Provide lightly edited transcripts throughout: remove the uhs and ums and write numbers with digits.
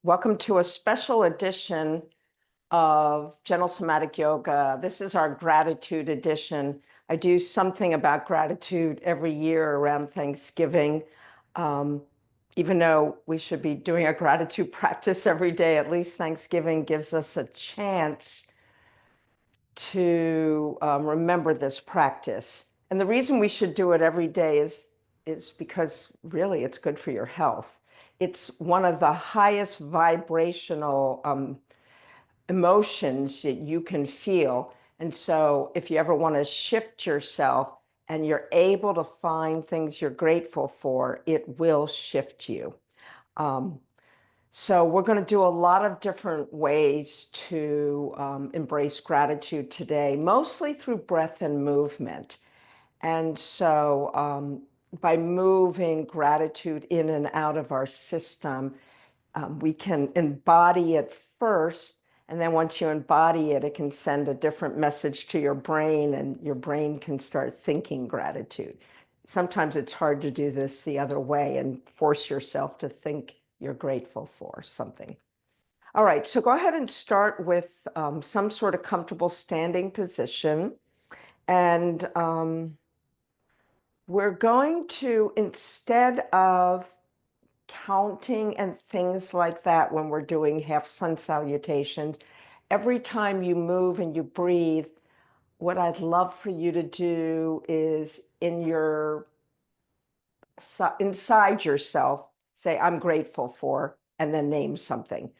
Welcome to a special edition of Gentle Somatic Yoga. This is our gratitude edition. I do something about gratitude every year around Thanksgiving. Even though we should be doing a gratitude practice every day, at least Thanksgiving gives us a chance to remember this practice. And the reason we should do it every day is because really it's good for your health. It's one of the highest vibrational emotions that you can feel. And so if you ever want to shift yourself and you're able to find things you're grateful for, it will shift you. So we're going to do a lot of different ways to embrace gratitude today, mostly through breath and movement. And so by moving gratitude in and out of our system, we can embody it first. And then once you embody it, it can send a different message to your brain, and your brain can start thinking gratitude. Sometimes it's hard to do this the other way and force yourself to think you're grateful for something. All right, so go ahead and start with some sort of comfortable standing position. And we're going to, instead of counting and things like that when we're doing half sun salutations, every time you move and you breathe, what I'd love for you to do is inside yourself, say, I'm grateful for, and then name something.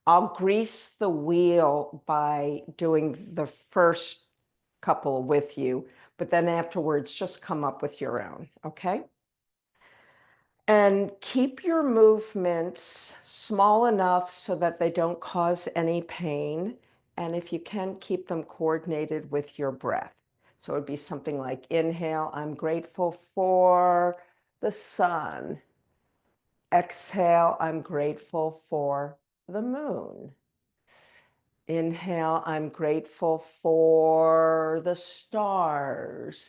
I'll grease the wheel by doing the first couple with you, but then afterwards, just come up with your own, okay? And keep your movements small enough so that they don't cause any pain. And if you can, keep them coordinated with your breath. So it would be something like inhale, I'm grateful for the sun. Exhale, I'm grateful for the moon. Inhale, I'm grateful for the stars.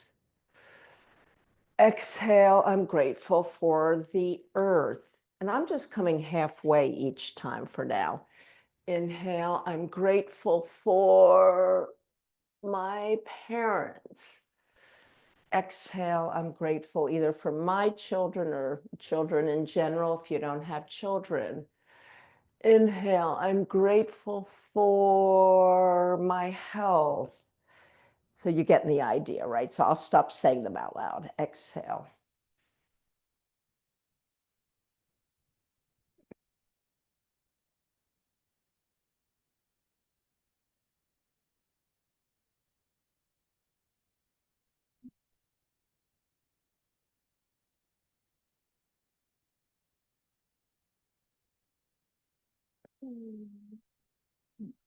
Exhale, I'm grateful for the earth. And I'm just coming halfway each time for now. Inhale, I'm grateful for my parents. Exhale, I'm grateful either for my children or children in general if you don't have children. Inhale, I'm grateful for my health. So you're getting the idea, right? So I'll stop saying them out loud. Exhale.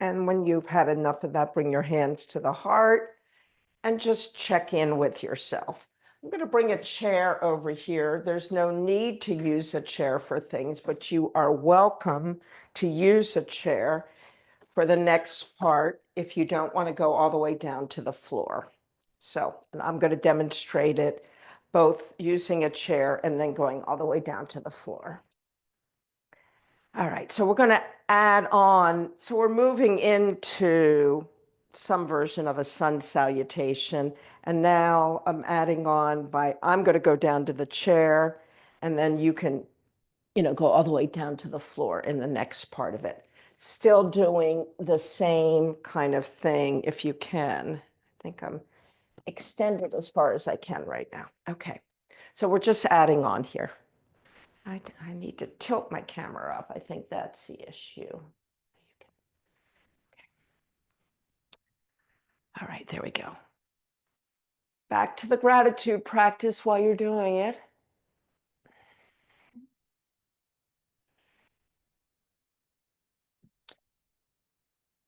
And when you've had enough of that, bring your hands to the heart and just check in with yourself. I'm going to bring a chair over here. There's no need to use a chair for things, but you are welcome to use a chair for the next part if you don't want to go all the way down to the floor. So, and I'm going to demonstrate it both using a chair and then going all the way down to the floor. All right, so we're going to add on. So we're moving into some version of a sun salutation. And now I'm adding on I'm going to go down to the chair, and then you can, go all the way down to the floor in the next part of it. Still doing the same kind of thing if you can. I think I'm extended as far as I can right now. Okay, so we're just adding on here. I need to tilt my camera up. I think that's the issue. All right, there we go. Back to the gratitude practice while you're doing it.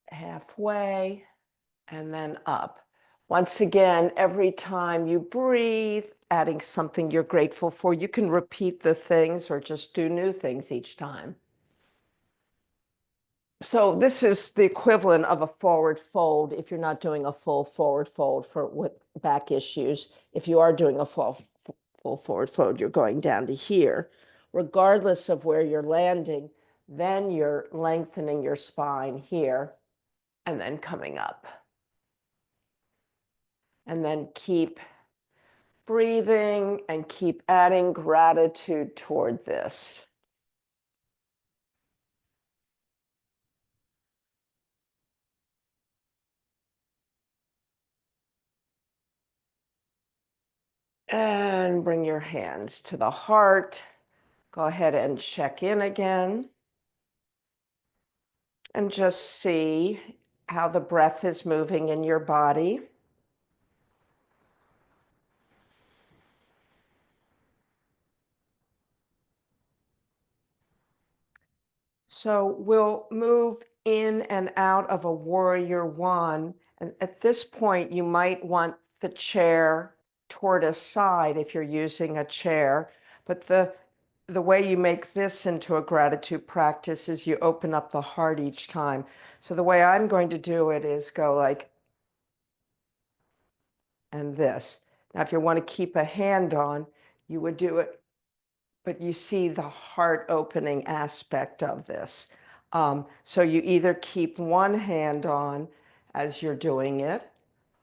Halfway and then up. Once again, every time you breathe, adding something you're grateful for, you can repeat the things or just do new things each time. So this is the equivalent of a forward fold if you're not doing a full forward fold with back issues. If you are doing a full forward fold, you're going down to here. Regardless of where you're landing, Then you're lengthening your spine here and then coming up. And then keep breathing and keep adding gratitude toward this. And bring your hands to the heart. Go ahead and check in again. And just see how the breath is moving in your body. So we'll move in and out of a warrior one. And at this point, you might want the chair toward a side if you're using a chair. But the way you make this into a gratitude practice is you open up the heart each time. So the way I'm going to do it is go like, and this. Now, if you want to keep a hand on, you would do it, but you see the heart opening aspect of this. So you either keep one hand on as you're doing it,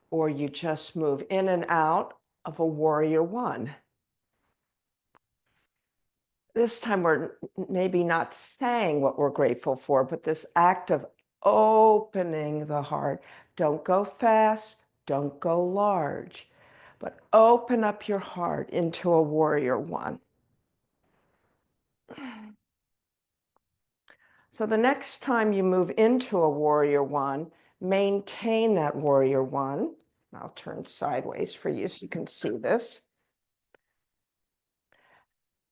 or you just move in and out of a warrior one. This time we're maybe not saying what we're grateful for, but this act of opening the heart. Don't go fast, don't go large, but open up your heart into a warrior one. So the next time you move into a warrior one, maintain that warrior one. I'll turn sideways for you so you can see this.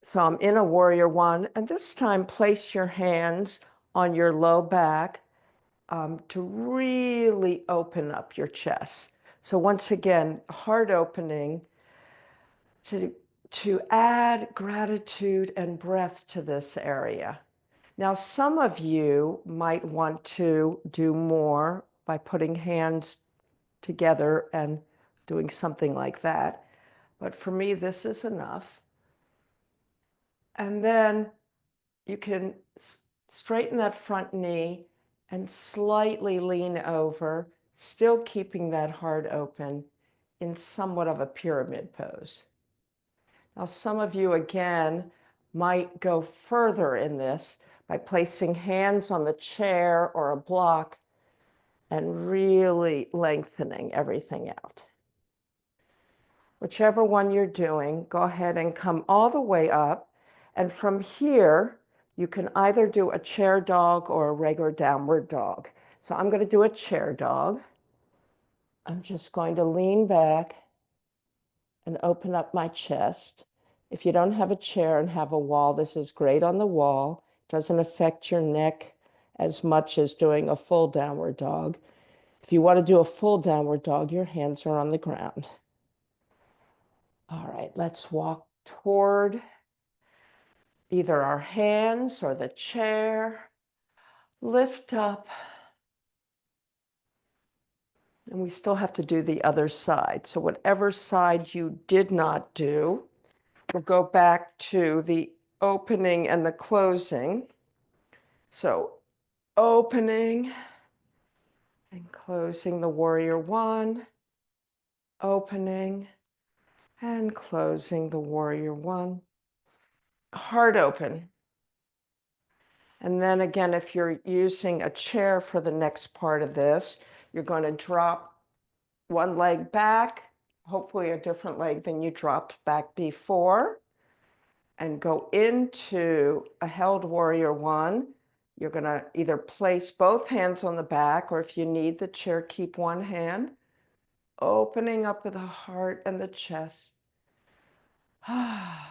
So I'm in a warrior one, and this time place your hands on your low back to really open up your chest. So once again, heart opening to add gratitude and breath to this area. Now, some of you might want to do more by putting hands together and doing something like that. But for me, this is enough. And then you can straighten that front knee and slightly lean over, still keeping that heart open in somewhat of a pyramid pose. Now, some of you, again, might go further in this by placing hands on the chair or a block and really lengthening everything out. Whichever one you're doing, go ahead and come all the way up. And from here, you can either do a chair dog or a regular downward dog. So I'm going to do a chair dog. I'm just going to lean back and open up my chest. If you don't have a chair and have a wall, this is great on the wall. It doesn't affect your neck as much as doing a full downward dog. If you want to do a full downward dog, your hands are on the ground. All right, let's walk toward either our hands or the chair. Lift up. And we still have to do the other side. So whatever side you did not do, we'll go back to the opening and the closing. So opening and closing the warrior one, opening and closing the warrior one. Heart open. And then again, if you're using a chair for the next part of this, you're going to drop one leg back, hopefully a different leg than you dropped back before, and go into a held warrior one. You're going to either place both hands on the back, or if you need the chair, keep one hand, opening up the heart and the chest,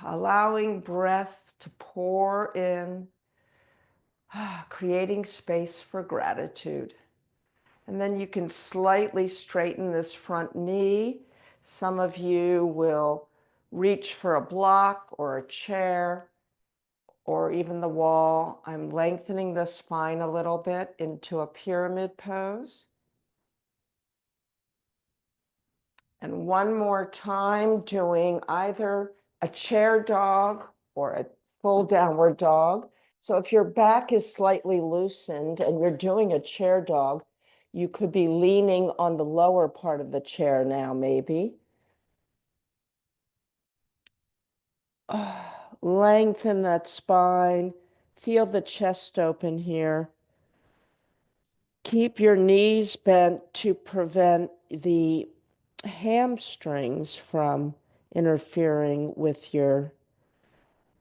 allowing breath to pour in, creating space for gratitude. And then you can slightly straighten this front knee. Some of you will reach for a block or a chair or even the wall. I'm lengthening the spine a little bit into a pyramid pose. And one more time, doing either a chair dog or a full downward dog. So if your back is slightly loosened and you're doing a chair dog, you could be leaning on the lower part of the chair now, maybe. Lengthen that spine. Feel the chest open here. Keep your knees bent to prevent the hamstrings from interfering with your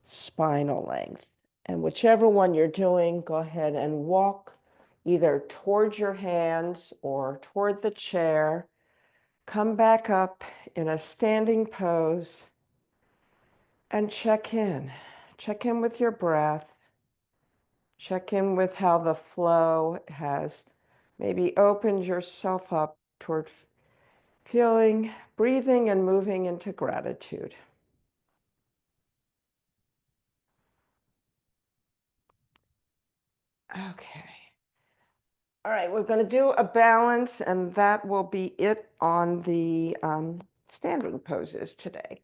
spinal length. And whichever one you're doing, go ahead and walk either towards your hands or toward the chair. Come back up in a standing pose and check in. Check in with your breath. Check in with how the flow has maybe opened yourself up toward feeling, breathing, and moving into gratitude. Okay. All right, we're going to do a balance, and that will be it on the standing poses today.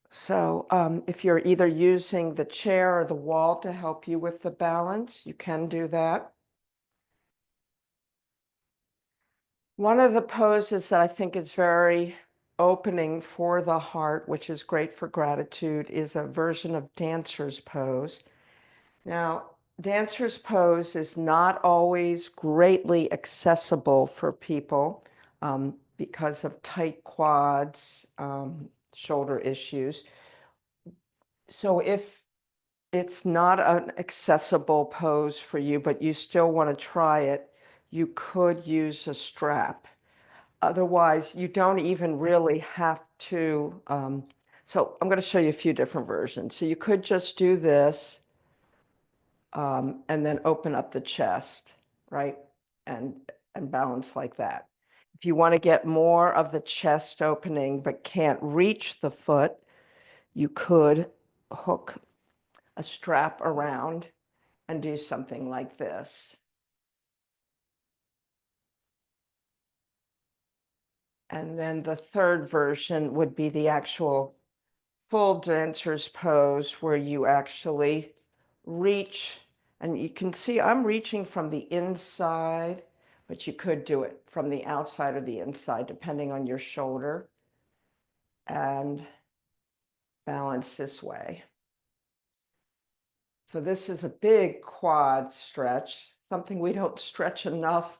So if you're either using the chair or the wall to help you with the balance, you can do that. One of the poses that I think is very opening for the heart, which is great for gratitude, is a version of dancer's pose. Now, dancer's pose is not always greatly accessible for people because of tight quads, shoulder issues. So if it's not an accessible pose for you, but you still want to try it, you could use a strap. Otherwise, you don't even really have to. So I'm going to show you a few different versions. So you could just do this and then open up the chest, right? And balance like that. If you want to get more of the chest opening but can't reach the foot, you could hook a strap around and do something like this. And then the third version would be the actual full dancer's pose where you actually reach, and you can see I'm reaching from the inside, but you could do it from the outside or the inside, depending on your shoulder, and balance this way. So this is a big quad stretch, something we don't stretch enough.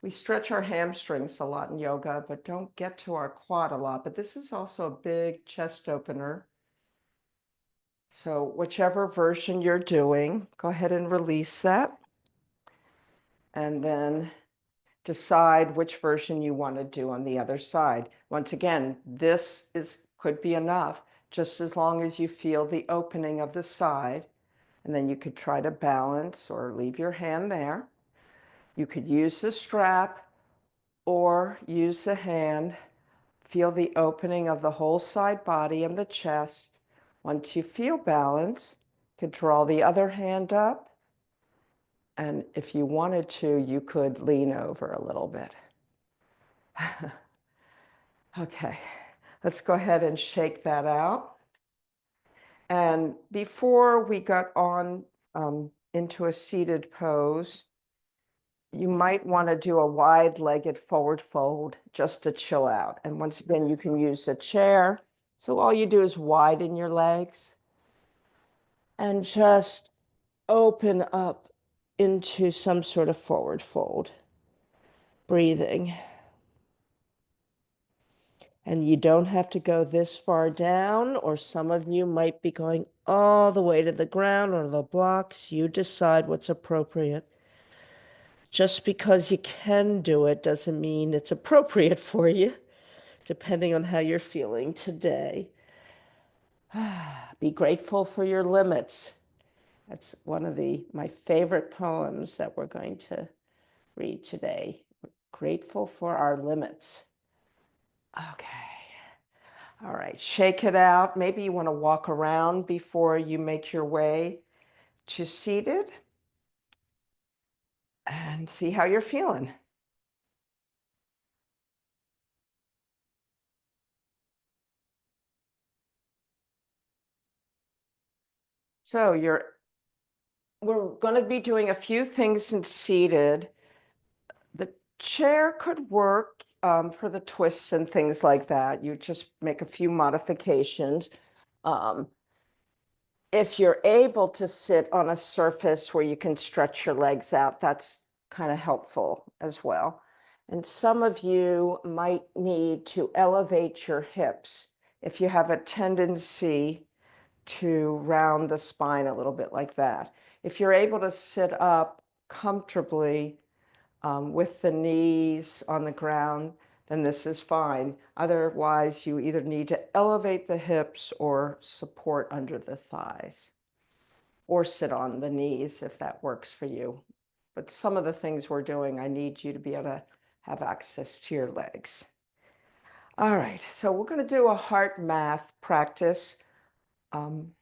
We stretch our hamstrings a lot in yoga, but don't get to our quad a lot. But this is also a big chest opener. So whichever version you're doing, go ahead and release that. And then decide which version you want to do on the other side. Once again, this could be enough, just as long as you feel the opening of the side. And then you could try to balance or leave your hand there. You could use the strap or use the hand. Feel the opening of the whole side body and the chest. Once you feel balance, you could draw the other hand up. And if you wanted to, you could lean over a little bit. Okay, let's go ahead and shake that out. And before we got on into a seated pose, you might want to do a wide-legged forward fold just to chill out. And once again, you can use a chair. So all you do is widen your legs and just open up into some sort of forward fold. Breathing. And you don't have to go this far down, or some of you might be going all the way to the ground or the blocks. You decide what's appropriate. Just because you can do it doesn't mean it's appropriate for you, depending on how you're feeling today. Be grateful for your limits. That's one of my favorite poems that we're going to read today. Grateful for our limits. Okay. All right, shake it out. Maybe you want to walk around before you make your way to seated and see how you're feeling. So we're going to be doing a few things in seated. The chair could work for the twists and things like that. You just make a few modifications. Um, if you're able to sit on a surface where you can stretch your legs out, that's kind of helpful as well. And some of you might need to elevate your hips if you have a tendency to round the spine a little bit like that. If you're able to sit up comfortably with the knees on the ground, then this is fine. Otherwise, you either need to elevate the hips or support under the thighs, or sit on the knees if that works for you. But some of the things we're doing, I need you to be able to have access to your legs. All right, so we're going to do a heart math practice. Um,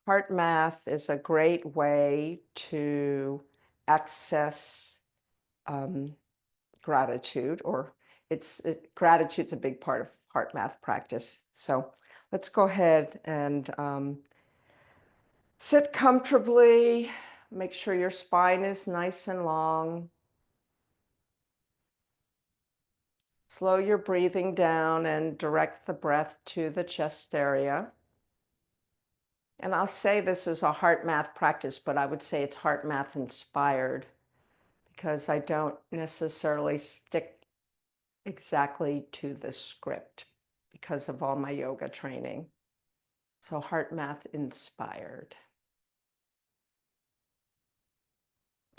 Heart math is a great way to access gratitude, or gratitude's a big part of heart math practice. So let's go ahead and sit comfortably. Make sure your spine is nice and long. Slow your breathing down and direct the breath to the chest area. And I'll say this is a heart math practice, but I would say it's heart math inspired, because I don't necessarily stick exactly to the script because of all my yoga training. So heart math inspired.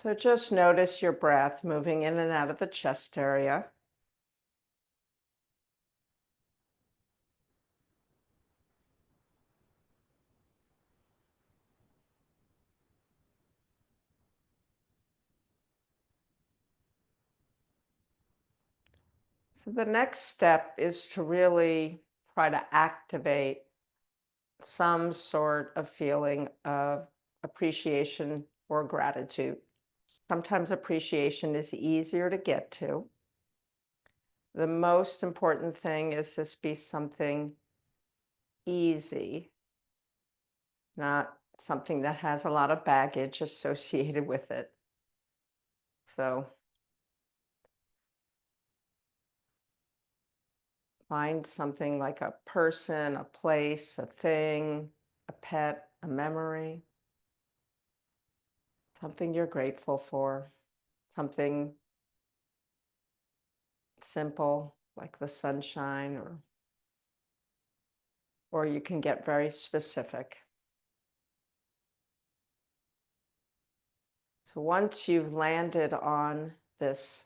So just notice your breath moving in and out of the chest area. So the next step is to really try to activate some sort of feeling of appreciation or gratitude. Sometimes appreciation is easier to get to. The most important thing is this be something easy, not something that has a lot of baggage associated with it. So find something like a person, a place, a thing, a pet, a memory, something you're grateful for, something simple like the sunshine, or you can get very specific. So once you've landed on this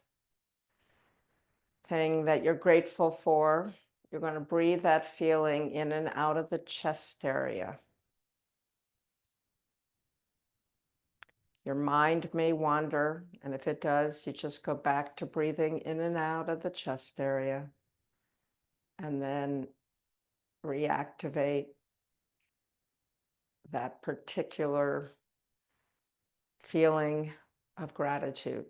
thing that you're grateful for, you're going to breathe that feeling in and out of the chest area. Your mind may wander, and if it does, you just go back to breathing in and out of the chest area, and then reactivate that particular feeling of gratitude.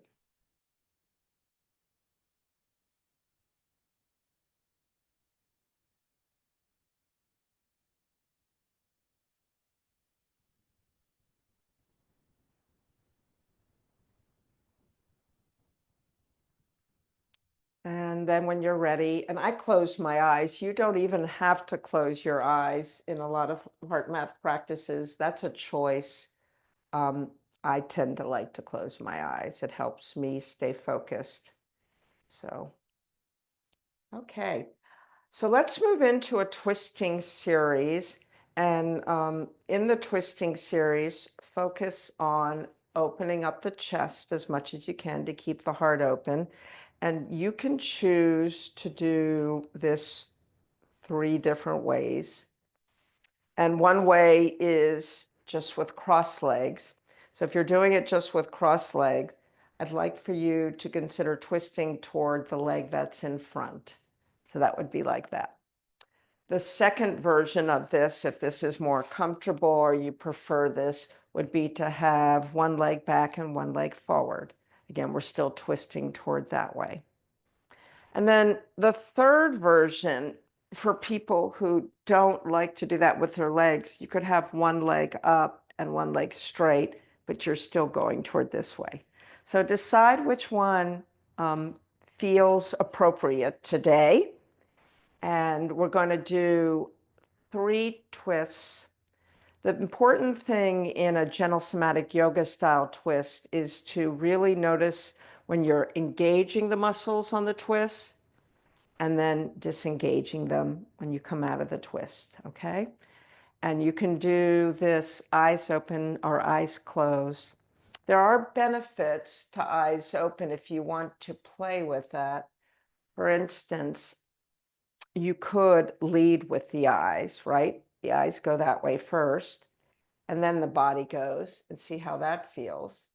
And then when you're ready, and I close my eyes, you don't even have to close your eyes in a lot of heart math practices. That's a choice. Um, I tend to like to close my eyes. It helps me stay focused. So, okay. So let's move into a twisting series. And in the twisting series, focus on opening up the chest as much as you can to keep the heart open. And you can choose to do this 3 different ways. And one way is just with cross legs. So if you're doing it just with cross leg, I'd like for you to consider twisting toward the leg that's in front. So that would be like that. The second version of this, if this is more comfortable or you prefer this, would be to have one leg back and one leg forward. Again, we're still twisting toward that way. And then the third version, for people who don't like to do that with their legs, you could have one leg up and one leg straight, but you're still going toward this way. So decide which one feels appropriate today. And we're going to do 3 twists. The important thing in a gentle somatic yoga style twist is to really notice when you're engaging the muscles on the twist and then disengaging them when you come out of the twist, okay? And you can do this eyes open or eyes closed. There are benefits to eyes open if you want to play with that. For instance, you could lead with the eyes, right? The eyes go that way first, and then the body goes, and see how that feels.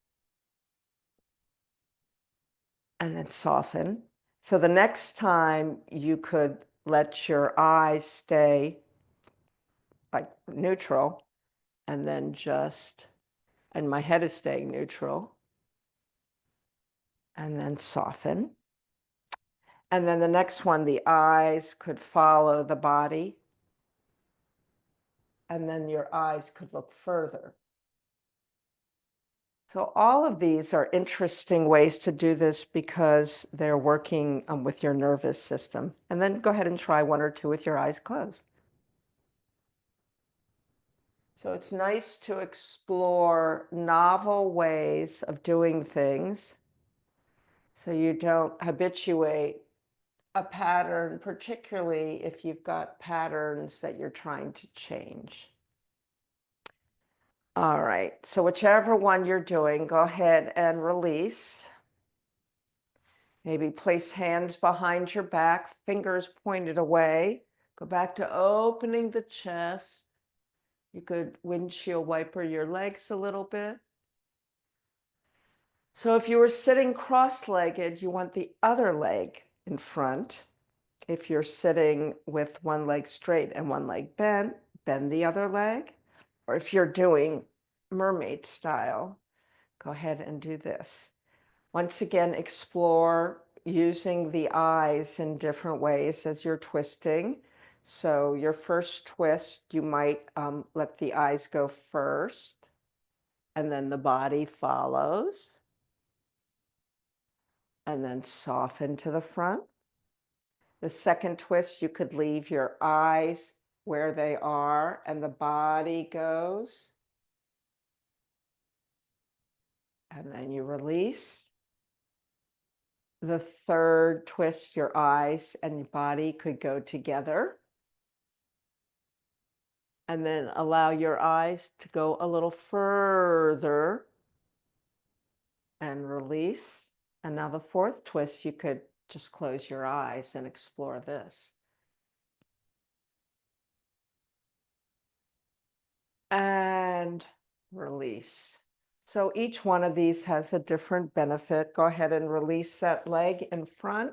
And then soften. So the next time you could let your eyes stay like neutral, and then and my head is staying neutral, and then soften. And then the next one, the eyes could follow the body, and then your eyes could look further. So all of these are interesting ways to do this because they're working with your nervous system. And then go ahead and try 1 or 2 with your eyes closed. So it's nice to explore novel ways of doing things so you don't habituate a pattern, particularly if you've got patterns that you're trying to change. All right, so whichever one you're doing, go ahead and release. Maybe place hands behind your back, fingers pointed away. Go back to opening the chest. You could windshield wiper your legs a little bit. So if you were sitting cross-legged, you want the other leg in front. If you're sitting with one leg straight and one leg bent, bend the other leg. Or if you're doing mermaid style, go ahead and do this. Once again, explore using the eyes in different ways as you're twisting. So your first twist, you might let the eyes go first, and then the body follows, and then soften to the front. The second twist, you could leave your eyes where they are, and the body goes, and then you release. The third twist, your eyes and body could go together. And then allow your eyes to go a little further and release. And now the fourth twist, you could just close your eyes and explore this. And release. So each one of these has a different benefit. Go ahead and release that leg in front.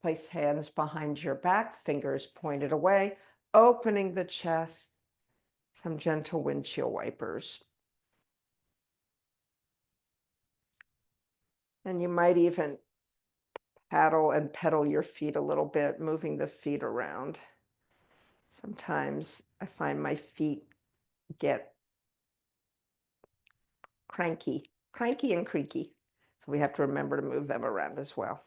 Place hands behind your back, fingers pointed away, opening the chest. Some gentle windshield wipers. And you might even paddle and pedal your feet a little bit, moving the feet around. Sometimes I find my feet get cranky and creaky. So we have to remember to move them around as well.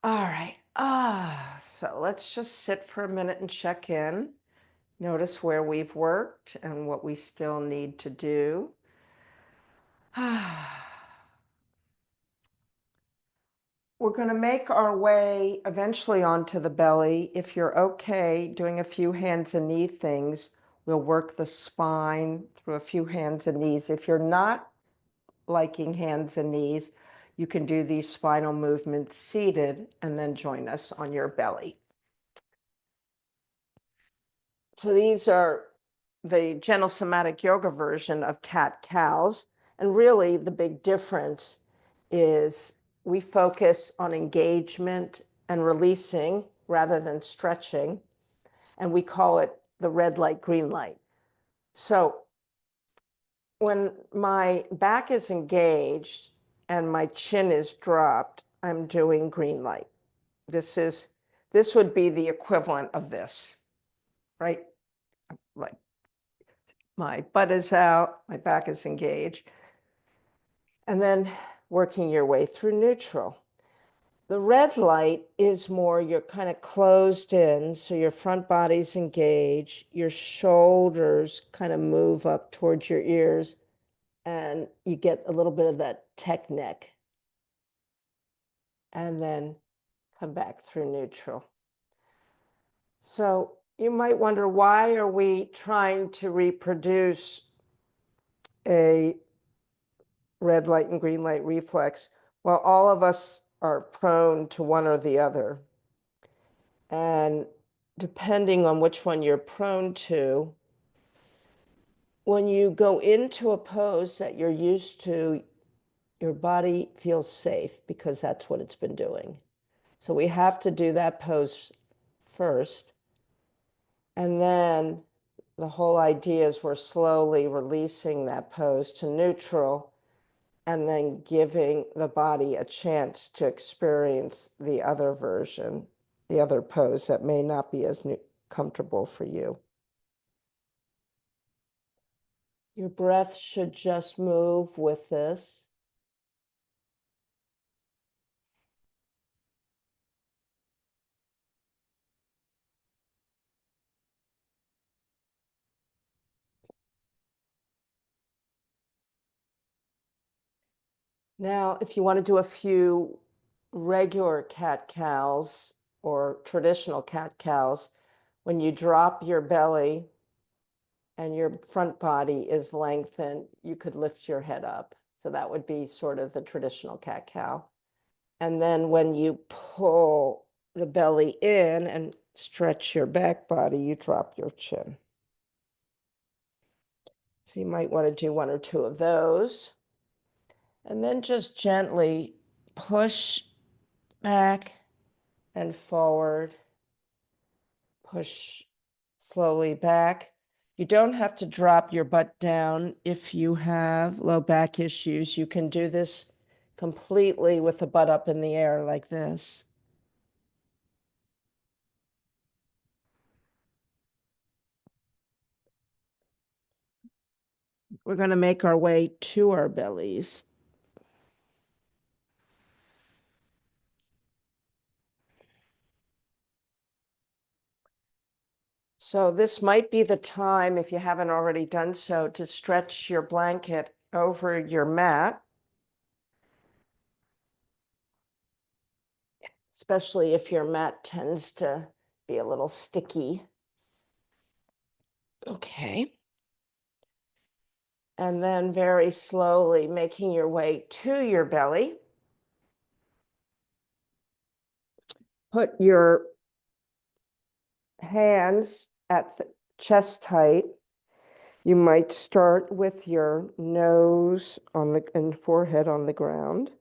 All right. So let's just sit for a minute and check in. Notice where we've worked and what we still need to do. We're going to make our way eventually onto the belly. If you're okay doing a few hands and knee things, we'll work the spine through a few hands and knees. If you're not liking hands and knees, you can do these spinal movements seated and then join us on your belly. So these are the gentle somatic yoga version of cat-cows. And really the big difference is we focus on engagement and releasing rather than stretching. And we call it the red light, green light. So when my back is engaged and my chin is dropped, I'm doing green light. This would be the equivalent of this, right? Like my butt is out, my back is engaged. And then working your way through neutral. The red light is more you're kind of closed in, so your front body's engaged, your shoulders kind of move up towards your ears, and you get a little bit of that tech neck. And then come back through neutral. So you might wonder, why are we trying to reproduce a red light and green light reflex? Well, all of us are prone to one or the other. And depending on which one you're prone to, when you go into a pose that you're used to, your body feels safe because that's what it's been doing. So we have to do that pose first. And then the whole idea is we're slowly releasing that pose to neutral and then giving the body a chance to experience the other version, the other pose that may not be as comfortable for you. Your breath should just move with this. Now, if you want to do a few regular cat-cows or traditional cat-cows, when you drop your belly and your front body is lengthened, you could lift your head up. So that would be sort of the traditional cat-cow. And then when you pull the belly in and stretch your back body, you drop your chin. So you might want to do one or two of those. And then just gently push back and forward, push slowly back. You don't have to drop your butt down if you have low back issues. You can do this completely with the butt up in the air like this. We're going to make our way to our bellies. So this might be the time, if you haven't already done so, to stretch your blanket over your mat, especially if your mat tends to be a little sticky. Okay. And then very slowly making your way to your belly. Put your hands at the chest height. You might start with your nose on the and forehead on the ground.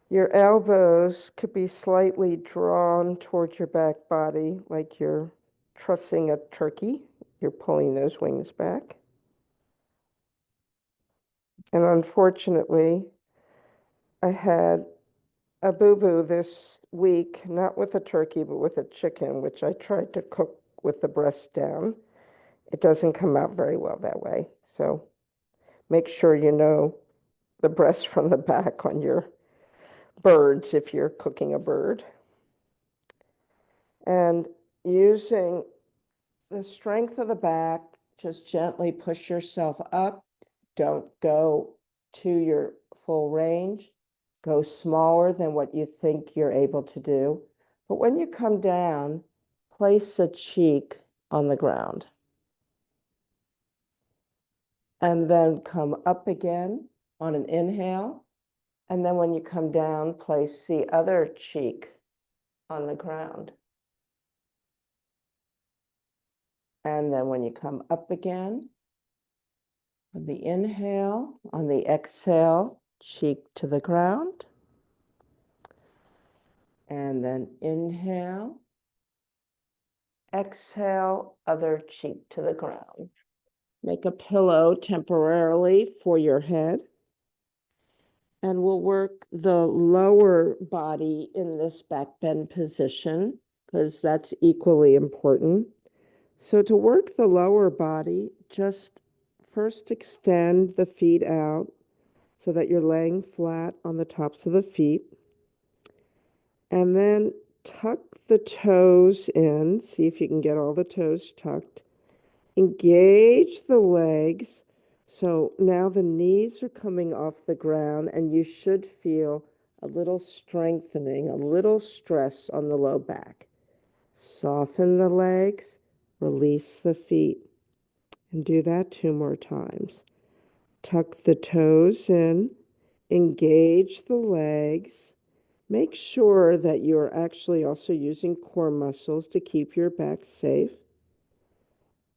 Your elbows could be slightly drawn towards your back body, like you're trussing a turkey. You're pulling those wings back. And unfortunately, I had a boo-boo this week, not with a turkey, but with a chicken, which I tried to cook with the breast down. It doesn't come out very well that way. So make sure you know the breast from the back on your birds if you're cooking a bird. And using the strength of the back, just gently push yourself up. Don't go to your full range. Go smaller than what you think you're able to do. But when you come down, place a cheek on the ground. And then come up again on an inhale. And then when you come down, place the other cheek on the ground. And then when you come up again, on the inhale, on the exhale, cheek to the ground. And then inhale, exhale, other cheek to the ground. Make a pillow temporarily for your head. And we'll work the lower body in this back bend position because that's equally important. So to work the lower body, just first extend the feet out so that you're laying flat on the tops of the feet. And then tuck the toes in. See if you can get all the toes tucked. Engage the legs. So now the knees are coming off the ground, and you should feel a little strengthening, a little stress on the low back. Soften the legs, release the feet, and do that 2 more times. Tuck the toes in, engage the legs. Make sure that you're actually also using core muscles to keep your back safe.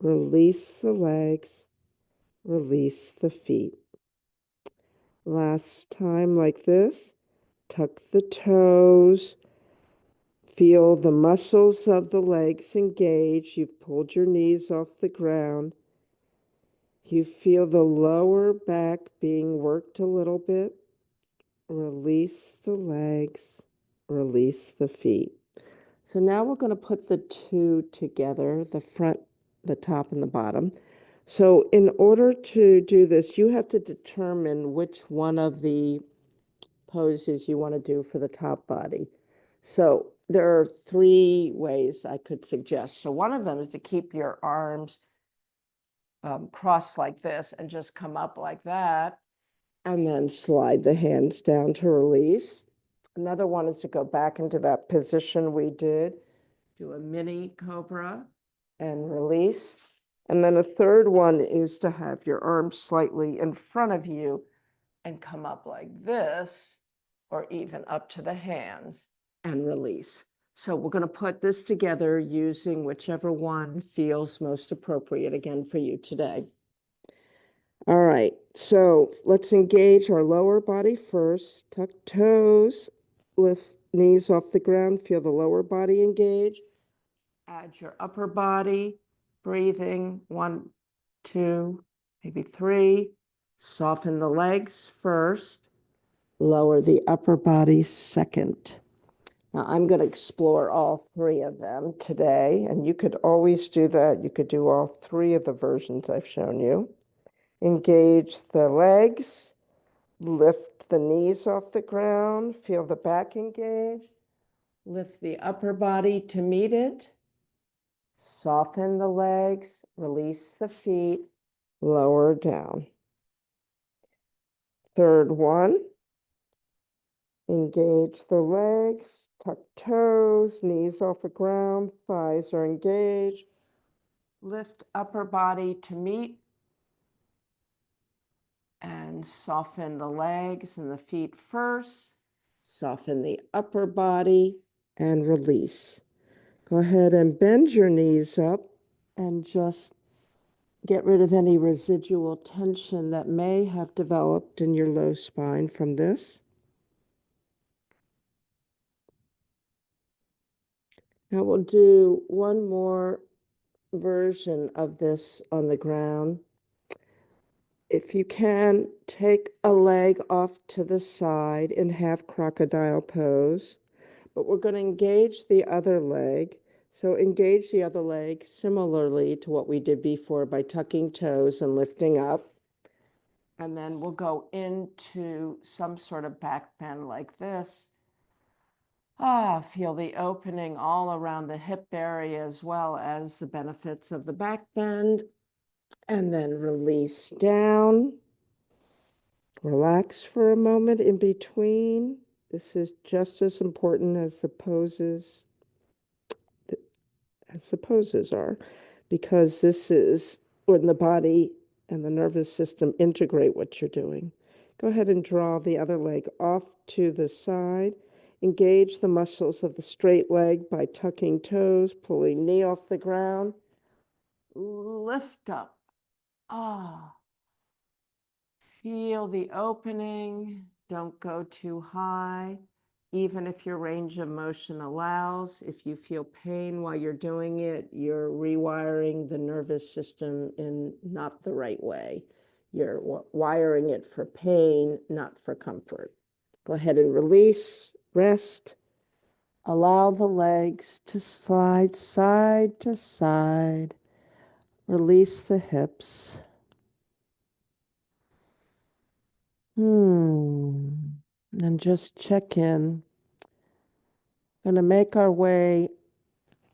Release the legs, release the feet. Last time like this, tuck the toes, feel the muscles of the legs engage. You've pulled your knees off the ground. You feel the lower back being worked a little bit. Release the legs, release the feet. So now we're going to put the two together, the front, the top, and the bottom. So in order to do this, you have to determine which one of the poses you want to do for the top body. So there are 3 ways I could suggest. So one of them is to keep your arms crossed like this and just come up like that, and then slide the hands down to release. Another one is to go back into that position we did, do a mini cobra and release. And then a third one is to have your arms slightly in front of you and come up like this, or even up to the hands and release. So we're going to put this together using whichever one feels most appropriate again for you today. All right, so let's engage our lower body first. Tuck toes, lift knees off the ground, feel the lower body engage. Add your upper body, breathing, 1, 2, maybe 3. Soften the legs first, lower the upper body second. Now I'm going to explore all 3 of them today, and you could always do that. You could do all 3 of the versions I've shown you. Engage the legs, lift the knees off the ground, feel the back engage, lift the upper body to meet it, soften the legs, release the feet, lower down. Third one, engage the legs, tuck toes, knees off the ground, thighs are engaged, lift upper body to meet, and soften the legs and the feet first. Soften the upper body and release. Go ahead and bend your knees up and just get rid of any residual tension that may have developed in your low spine from this. Now we'll do one more version of this on the ground. If you can, take a leg off to the side in half crocodile pose, but we're going to engage the other leg. So engage the other leg similarly to what we did before by tucking toes and lifting up. And then we'll go into some sort of back bend like this. Feel the opening all around the hip area as well as the benefits of the back bend. And then release down. Relax for a moment in between. This is just as important as the poses are, because this is when the body and the nervous system integrate what you're doing. Go ahead and draw the other leg off to the side. Engage the muscles of the straight leg by tucking toes, pulling knee off the ground. Lift up. Feel the opening. Don't go too high. Even if your range of motion allows, if you feel pain while you're doing it, you're rewiring the nervous system in not the right way. You're wiring it for pain, not for comfort. Go ahead and release, rest. Allow the legs to slide side to side. Release the hips. And just check in. Going to make our way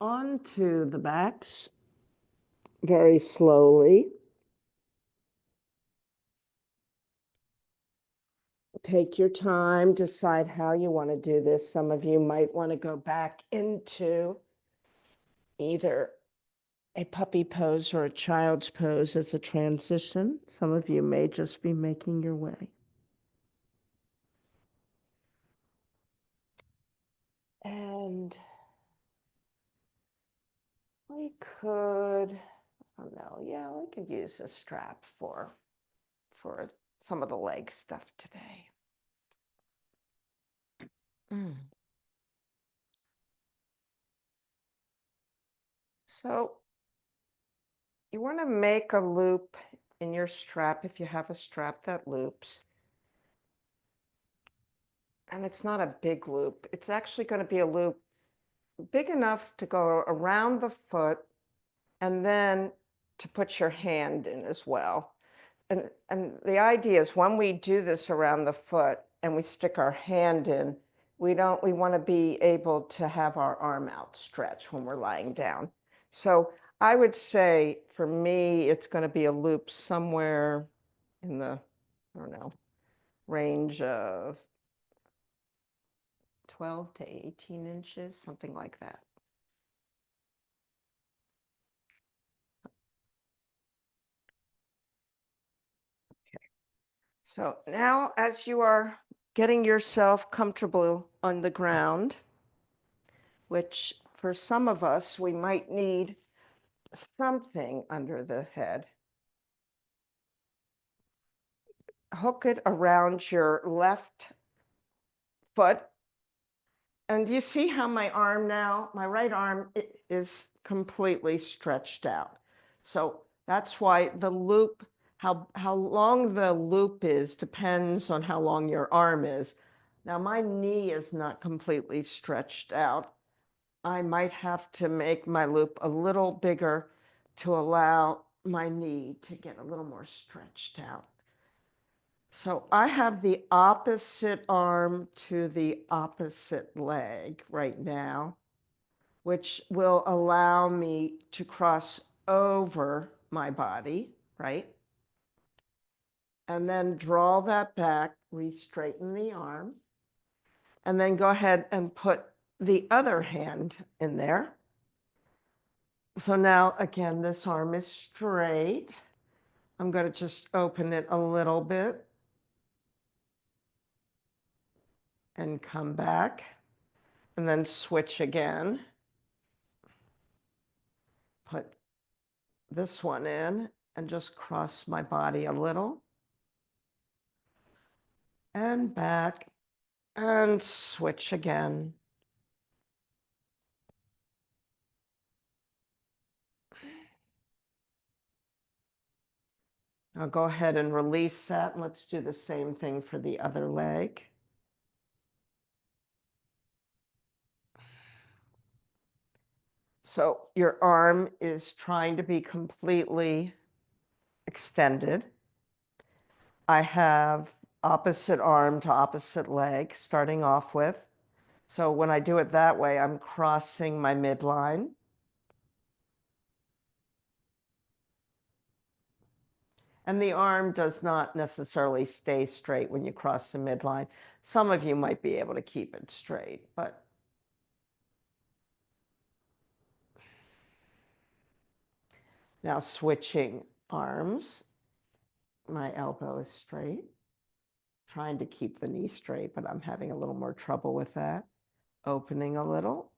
onto the backs very slowly. Take your time, decide how you want to do this. Some of you might want to go back into either a puppy pose or a child's pose as a transition. Some of you may just be making your way. And we could, I don't know, yeah, we could use a strap for some of the leg stuff today. So you want to make a loop in your strap if you have a strap that loops. And it's not a big loop. It's actually going to be a loop big enough to go around the foot and then to put your hand in as well. And the idea is when we do this around the foot and we stick our hand in, we want to be able to have our arm outstretched when we're lying down. So I would say for me, it's going to be a loop somewhere in the, I don't know, range of 12 to 18 inches, something like that. So now as you are getting yourself comfortable on the ground, which for some of us, we might need something under the head. Hook it around your left foot. And you see how my arm now, my right arm is completely stretched out. So that's why the loop, how long the loop is depends on how long your arm is. Now my knee is not completely stretched out. I might have to make my loop a little bigger to allow my knee to get a little more stretched out. So I have the opposite arm to the opposite leg right now, which will allow me to cross over my body, right? And then draw that back, re-straighten the arm, and then go ahead and put the other hand in there. So now, again, this arm is straight. I'm going to just open it a little bit and come back and then switch again. Put this one in and just cross my body a little and back and switch again. Now go ahead and release that. And let's do the same thing for the other leg. So your arm is trying to be completely extended. I have opposite arm to opposite leg starting off with. So when I do it that way, I'm crossing my midline. And the arm does not necessarily stay straight when you cross the midline. Some of you might be able to keep it straight, but now switching arms. My elbow is straight. Trying to keep the knee straight, but I'm having a little more trouble with that. Opening a little.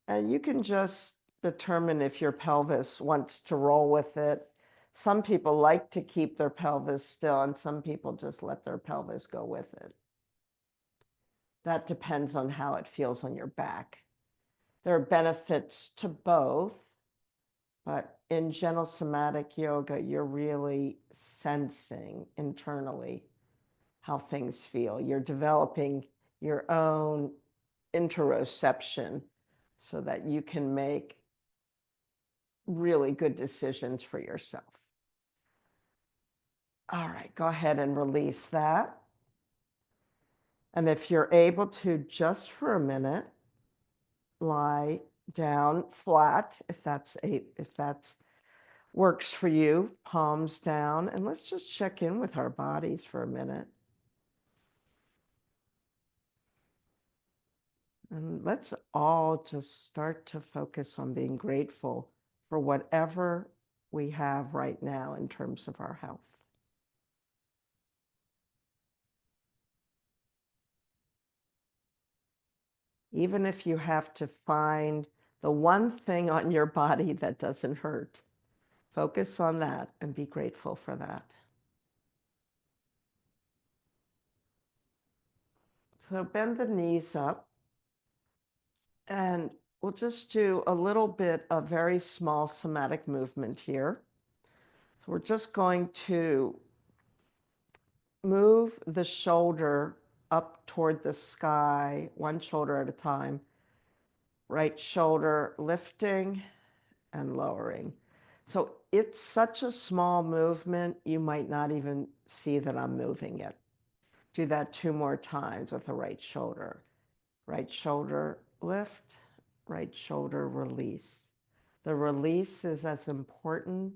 And you can just determine if your pelvis wants to roll with it. Some people like to keep their pelvis still, and some people just let their pelvis go with it. That depends on how it feels on your back. There are benefits to both, but in gentle somatic yoga, you're really sensing internally how things feel. You're developing your own interoception so that you can make really good decisions for yourself. All right, go ahead and release that. And if you're able to, just for a minute, lie down flat, if that works for you, palms down, and let's just check in with our bodies for a minute. And let's all just start to focus on being grateful for whatever we have right now in terms of our health. Even if you have to find the one thing on your body that doesn't hurt, focus on that and be grateful for that. So bend the knees up, and we'll just do a little bit of very small somatic movement here. So we're just going to move the shoulder up toward the sky, one shoulder at a time. Right shoulder lifting and lowering. So it's such a small movement, you might not even see that I'm moving it. Do that 2 more times with the right shoulder. Right shoulder lift, right shoulder release. The release is as important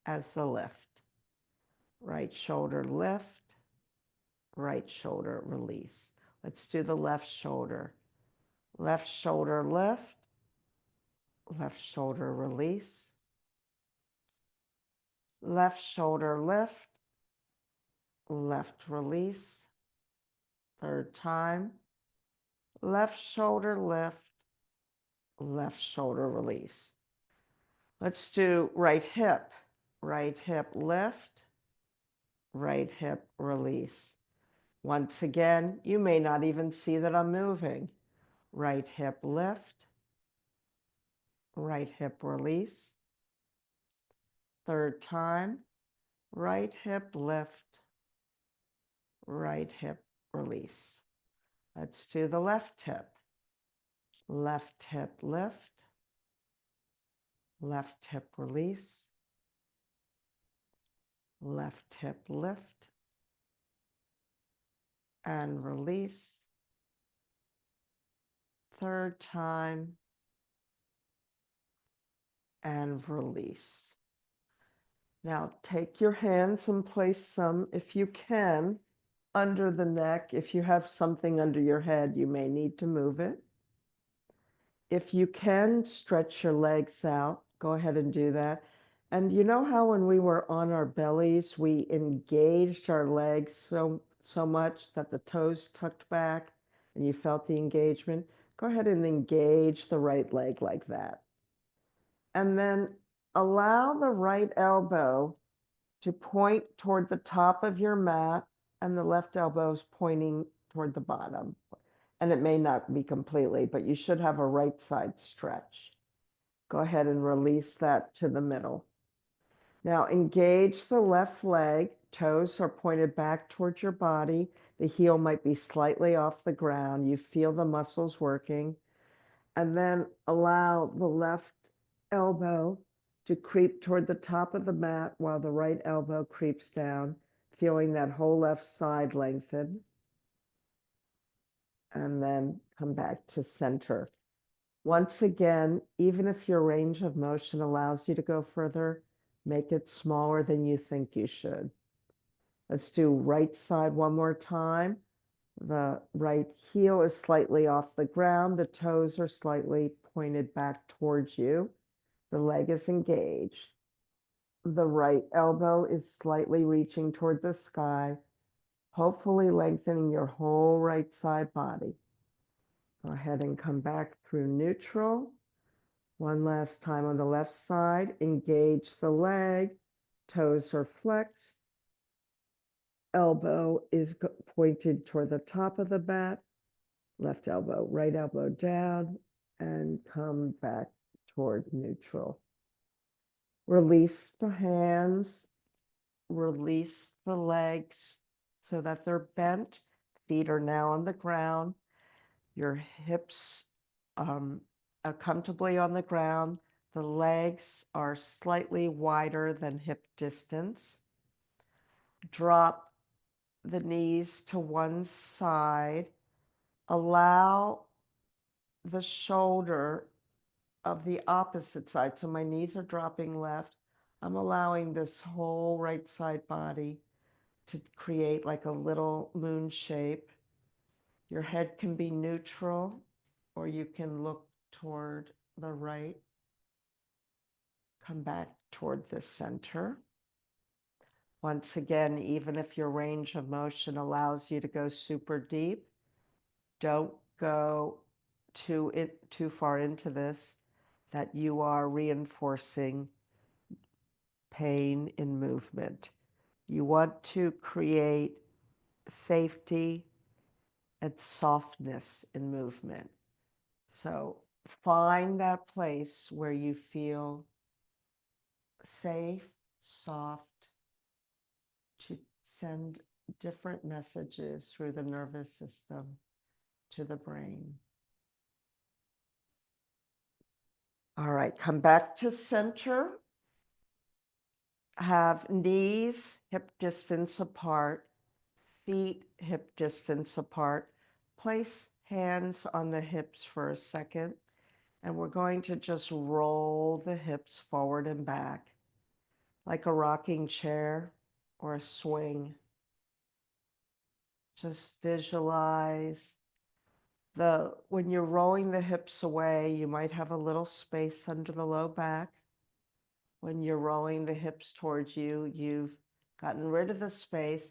as the lift. Right shoulder lift, right shoulder release. Let's do the left shoulder. Left shoulder lift, left shoulder release. Left shoulder lift, left release. Third time. Left shoulder lift, left shoulder release. Let's do right hip lift, right hip release. Once again, you may not even see that I'm moving. Right hip lift, right hip release. Third time, right hip lift, right hip release. Let's do the left hip. Left hip lift, left hip release, left hip lift, and release. Third time, and release. Now take your hands and place some, if you can, under the neck. If you have something under your head, you may need to move it. If you can stretch your legs out, go ahead and do that. And you know how when we were on our bellies, we engaged our legs so much that the toes tucked back and you felt the engagement? Go ahead and engage the right leg like that. And then allow the right elbow to point toward the top of your mat, and the left elbow is pointing toward the bottom. And it may not be completely, but you should have a right side stretch. Go ahead and release that to the middle. Now engage the left leg. Toes are pointed back towards your body. The heel might be slightly off the ground. You feel the muscles working. And then allow the left elbow to creep toward the top of the mat while the right elbow creeps down, feeling that whole left side lengthen. And then come back to center. Once again, even if your range of motion allows you to go further, make it smaller than you think you should. Let's do right side one more time. The right heel is slightly off the ground. The toes are slightly pointed back towards you. The leg is engaged. The right elbow is slightly reaching toward the sky, hopefully lengthening your whole right side body. Go ahead and come back through neutral. One last time on the left side. Engage the leg. Toes are flexed. Elbow is pointed toward the top of the mat. Left elbow, right elbow down, and come back toward neutral. Release the hands, release the legs so that they're bent. Feet are now on the ground. Your hips are comfortably on the ground. The legs are slightly wider than hip distance. drop the knees to one side. Allow the shoulder of the opposite side. So my knees are dropping left. I'm allowing this whole right side body to create like a little moon shape. Your head can be neutral, or you can look toward the right. Come back toward the center. Once again, even if your range of motion allows you to go super deep, don't go too far into this, that you are reinforcing pain in movement. You want to create safety and softness in movement. So find that place where you feel safe, soft, to send different messages through the nervous system to the brain. All right, come back to center. Have knees hip distance apart, feet hip distance apart. Place hands on the hips for a second, and we're going to just roll the hips forward and back like a rocking chair or a swing. Just visualize when you're rolling the hips away, you might have a little space under the low back. When you're rolling the hips towards you, you've gotten rid of the space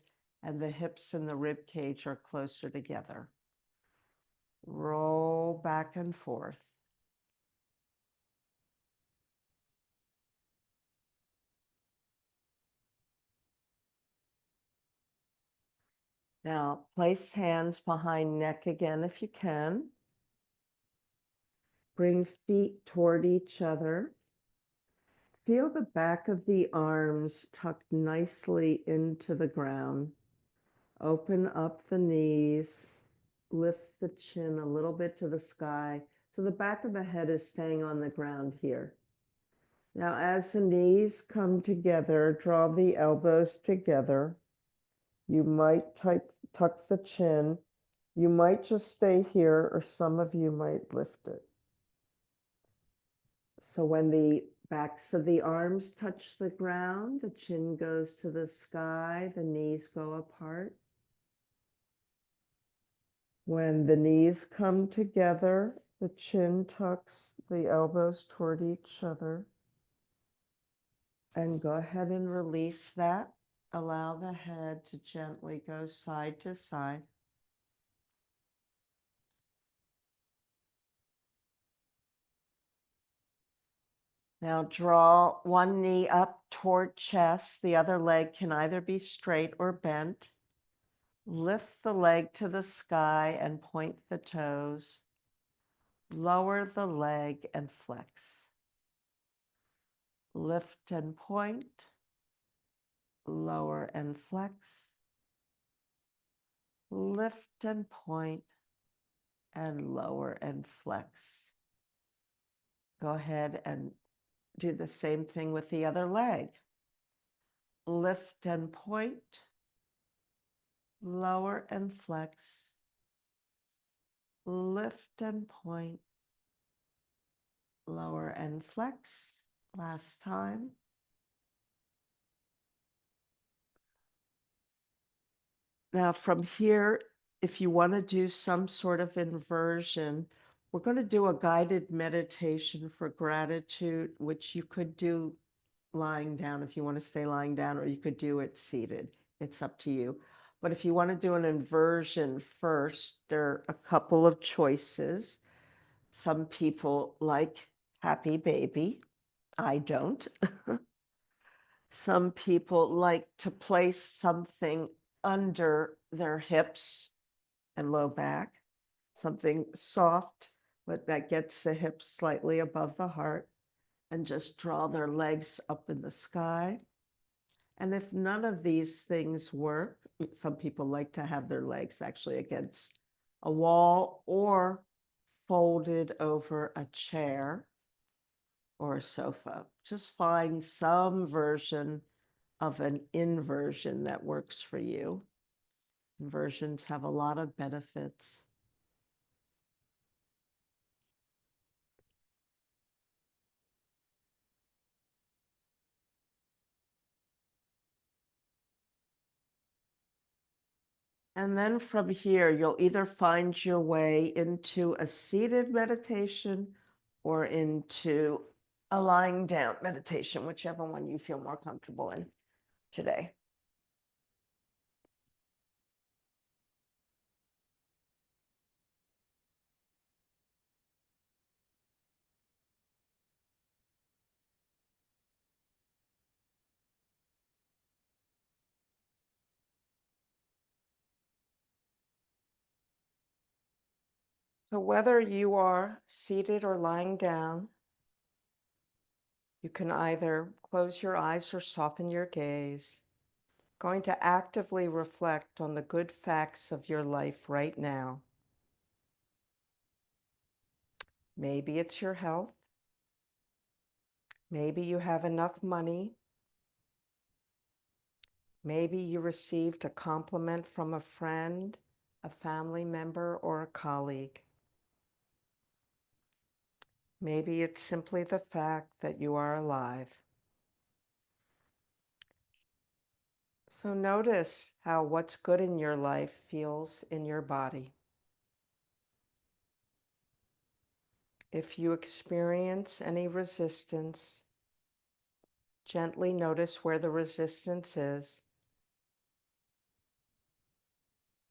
and the hips and the rib cage are closer together. Roll back and forth. Now, place hands behind neck again if you can. Bring feet toward each other. Feel the back of the arms tucked nicely into the ground. Open up the knees. Lift the chin a little bit to the sky. So the back of the head is staying on the ground here. Now, as the knees come together, draw the elbows together. You might tuck the chin. You might just stay here, or some of you might lift it. So when the backs of the arms touch the ground, the chin goes to the sky, the knees go apart. When the knees come together, the chin tucks the elbows toward each other. And go ahead and release that. Allow the head to gently go side to side. Now draw one knee up toward chest. The other leg can either be straight or bent. Lift the leg to the sky and point the toes. Lower the leg and flex. Lift and point. Lower and flex. Lift and point, and lower and flex. Go ahead and do the same thing with the other leg. Lift and point, lower and flex. Lift and point, lower and flex. Last time. Now from here, if you want to do some sort of inversion, we're going to do a guided meditation for gratitude, which you could do lying down if you want to stay lying down, or you could do it seated. It's up to you. But if you want to do an inversion first, there are a couple of choices. Some people like happy baby. I don't. Some people like to place something under their hips and low back, something soft, but that gets the hips slightly above the heart, and just draw their legs up in the sky. And if none of these things work, some people like to have their legs actually against a wall or folded over a chair or a sofa. Just find some version of an inversion that works for you. Inversions have a lot of benefits. And then from here, you'll either find your way into a seated meditation or into a lying down meditation, whichever one you feel more comfortable in today. So whether you are seated or lying down, you can either close your eyes or soften your gaze. Going to actively reflect on the good facts of your life right now. Maybe it's your health. Maybe you have enough money. Maybe you received a compliment from a friend, a family member, or a colleague. Maybe it's simply the fact that you are alive. So notice how what's good in your life feels in your body. If you experience any resistance, gently notice where the resistance is.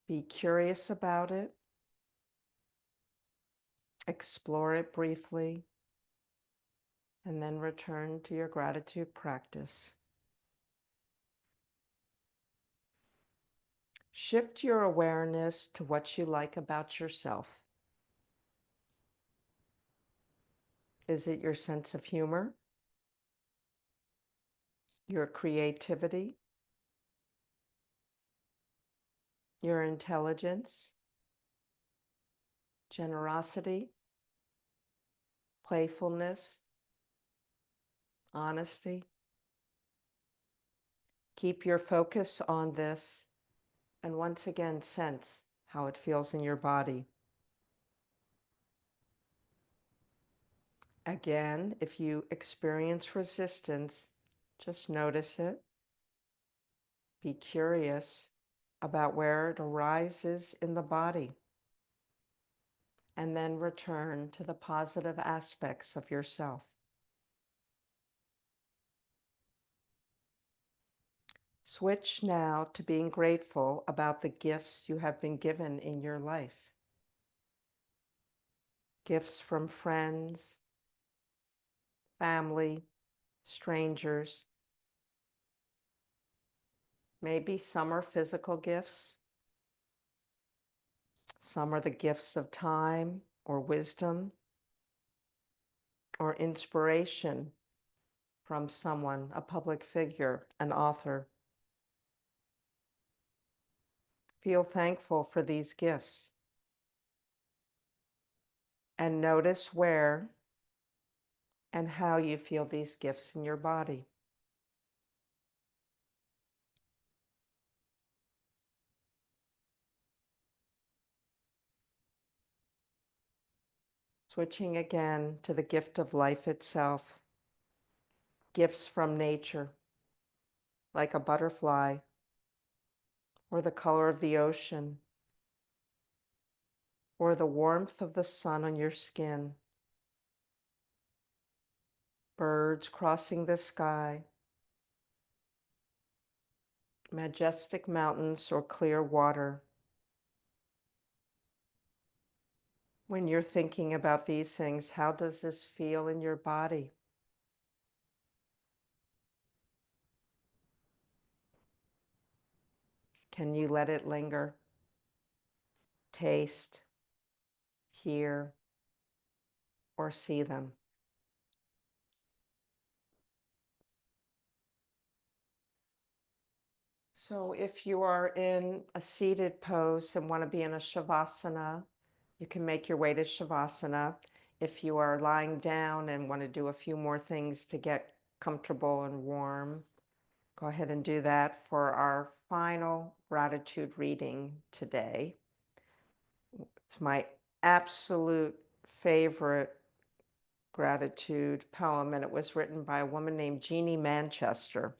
Be curious about it. Explore it briefly, and then return to your gratitude practice. Shift your awareness to what you like about yourself. Is it your sense of humor? Your creativity? Your intelligence? Generosity? Playfulness? Honesty? Keep your focus on this, and once again sense how it feels in your body. Again, if you experience resistance, just notice it. Be curious about where it arises in the body, and then return to the positive aspects of yourself. Switch now to being grateful about the gifts you have been given in your life. Gifts from friends, family, strangers. Maybe some are physical gifts. Some are the gifts of time or wisdom or inspiration from someone, a public figure, an author. Feel thankful for these gifts and notice where and how you feel these gifts in your body. Switching again to the gift of life itself. Gifts from nature, like a butterfly or the color of the ocean or the warmth of the sun on your skin. Birds crossing the sky, majestic mountains or clear water. When you're thinking about these things, how does this feel in your body? Can you let it linger? Taste, hear, or see them? So if you are in a seated pose and want to be in a shavasana, you can make your way to shavasana. If you are lying down and want to do a few more things to get comfortable and warm, Go ahead and do that for our final gratitude reading today. It's my absolute favorite gratitude poem, and it was written by a woman named Jeannie Manchester.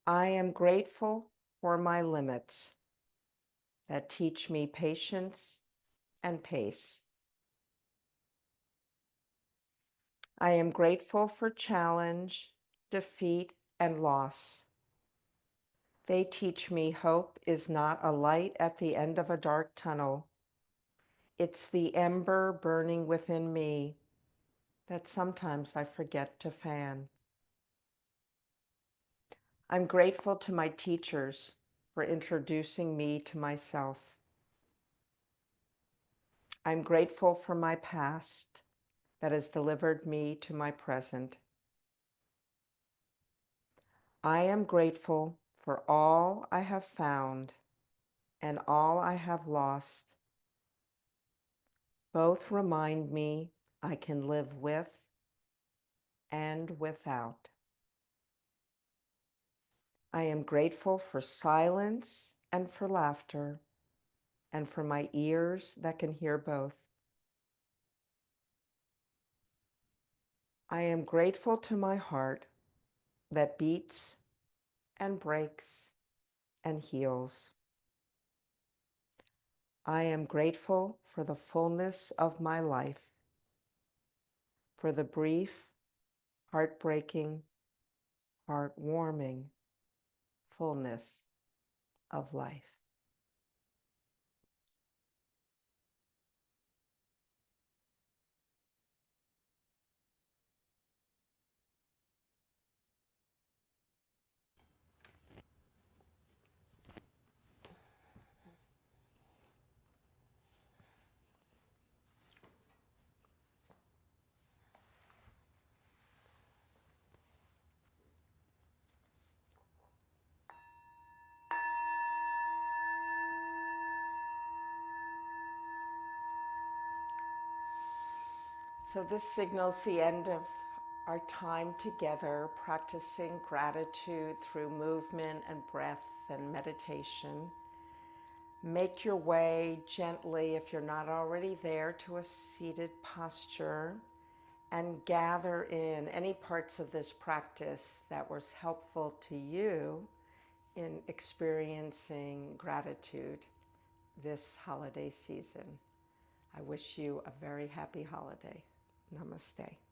I am grateful for my limits that teach me patience and pace. I am grateful for challenge, defeat, and loss. They teach me hope is not a light at the end of a dark tunnel. It's the ember burning within me that sometimes I forget to fan. I'm grateful to my teachers for introducing me to myself. I'm grateful for my past that has delivered me to my present. I am grateful for all I have found and all I have lost. Both remind me I can live with and without. I am grateful for silence and for laughter and for my ears that can hear both. I am grateful to my heart that beats and breaks and heals. I am grateful for the fullness of my life, for the brief, heartbreaking, heartwarming fullness of life. So this signals the end of our time together, practicing gratitude through movement and breath and meditation. Make your way gently, if you're not already there, to a seated posture and gather in any parts of this practice that was helpful to you in experiencing gratitude this holiday season. I wish you a very happy holiday. Namaste.